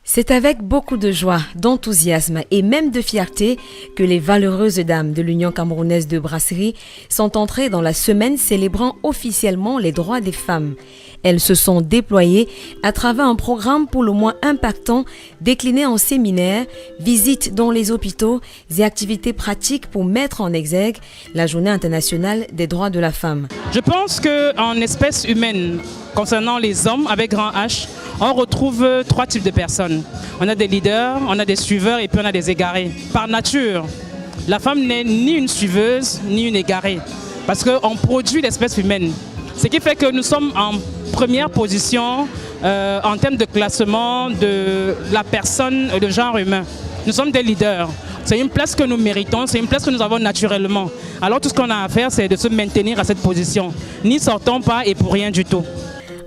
C'est avec beaucoup de joie, d'enthousiasme et même de fierté que les valeureuses dames de l'Union camerounaise de brasserie sont entrées dans la semaine célébrant officiellement les droits des femmes. Elles se sont déployées à travers un programme pour le moins impactant décliné en séminaires, visites dans les hôpitaux et activités pratiques pour mettre en exergue la Journée internationale des droits de la femme. Je pense qu'en espèce humaine, concernant les hommes avec grand H, on retrouve trois types de personnes. On a des leaders, on a des suiveurs et puis on a des égarés. Par nature, la femme n'est ni une suiveuse ni une égarée parce qu'on produit l'espèce humaine. Ce qui fait que nous sommes en première position en termes de classement de la personne, de genre humain. Nous sommes des leaders. C'est une place que nous méritons, c'est une place que nous avons naturellement. Alors tout ce qu'on a à faire, c'est de se maintenir à cette position. N'y sortons pas et pour rien du tout.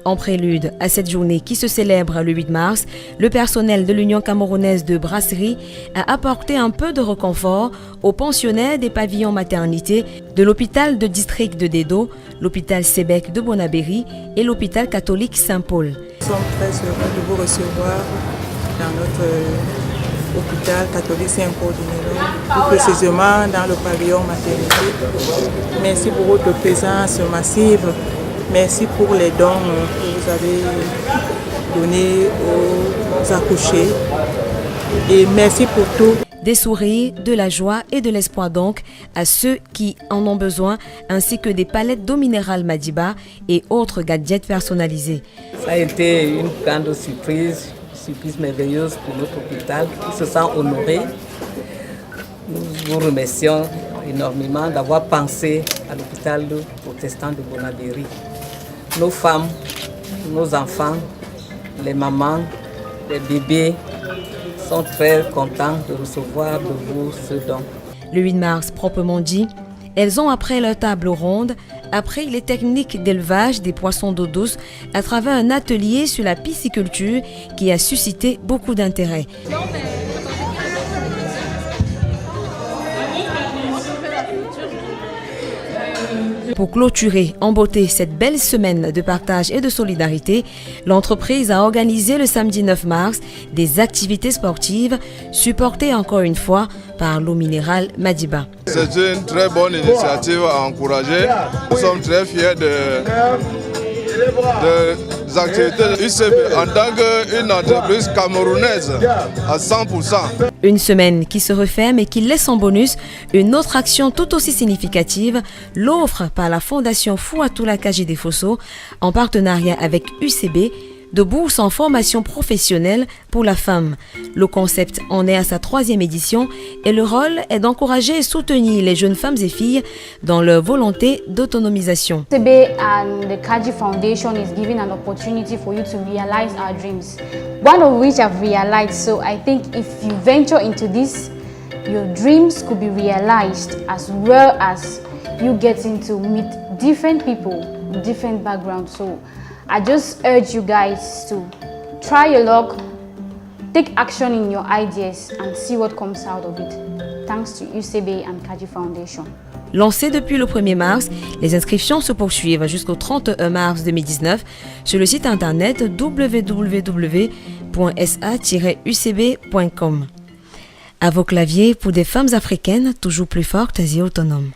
En prélude à cette journée qui se célèbre le 8 mars, le personnel de l'Union camerounaise de brasserie a apporté un peu de réconfort aux pensionnaires des pavillons maternité de l'hôpital de district de Dedo, l'hôpital Sébec de Bonabéry et l'hôpital catholique Saint-Paul. Nous sommes très heureux de vous recevoir dans notre hôpital catholique Saint-Paul de Dedo, plus précisément dans le pavillon maternité. Merci pour votre présence massive. Merci pour les dons que vous avez donnés aux accouchés et merci pour tout. Des sourires, de la joie et de l'espoir donc à ceux qui en ont besoin, ainsi que des palettes d'eau minérale Madiba et autres gadgets personnalisés. Ça a été une grande surprise merveilleuse pour notre hôpital qui se sent honoré. Nous vous remercions énormément d'avoir pensé à l'hôpital protestant de Bonabéry. Nos femmes, nos enfants, les mamans, les bébés sont très contents de recevoir de vous ce don. Le 8 mars, proprement dit, elles ont après leur table ronde appris les techniques d'élevage des poissons d'eau douce à travers un atelier sur la pisciculture qui a suscité beaucoup d'intérêt. Pour clôturer en beauté cette belle semaine de partage et de solidarité, l'entreprise a organisé le samedi 9 mars des activités sportives supportées encore une fois par l'eau minérale Madiba. C'est une très bonne initiative à encourager. Nous sommes très fiers des activités de UCB en tant qu'une entreprise camerounaise à 100%. Une semaine qui se referme et qui laisse en bonus une autre action tout aussi significative, l'offre par la Fondation Fouatoula Kajide Fosso en partenariat avec UCB de bourses en formation professionnelle pour la femme. Le concept en est à sa 3e édition et le rôle est d'encourager et soutenir les jeunes femmes et filles dans leur volonté d'autonomisation. UCB and the Kaji Foundation is giving an opportunity for you to realize our dreams, one of which I've realized. So I think if you venture into this, your dreams could be realized as well as you getting to meet different people, different backgrounds. So I just urge you guys to try your luck, take action in your ideas and see what comes out of it. Thanks to UCB and Kaji Foundation. Lancé depuis le 1er mars, les inscriptions se poursuivent jusqu'au 31 mars 2019 sur le site internet www.sa-ucb.com. À vos claviers pour des femmes africaines toujours plus fortes et autonomes.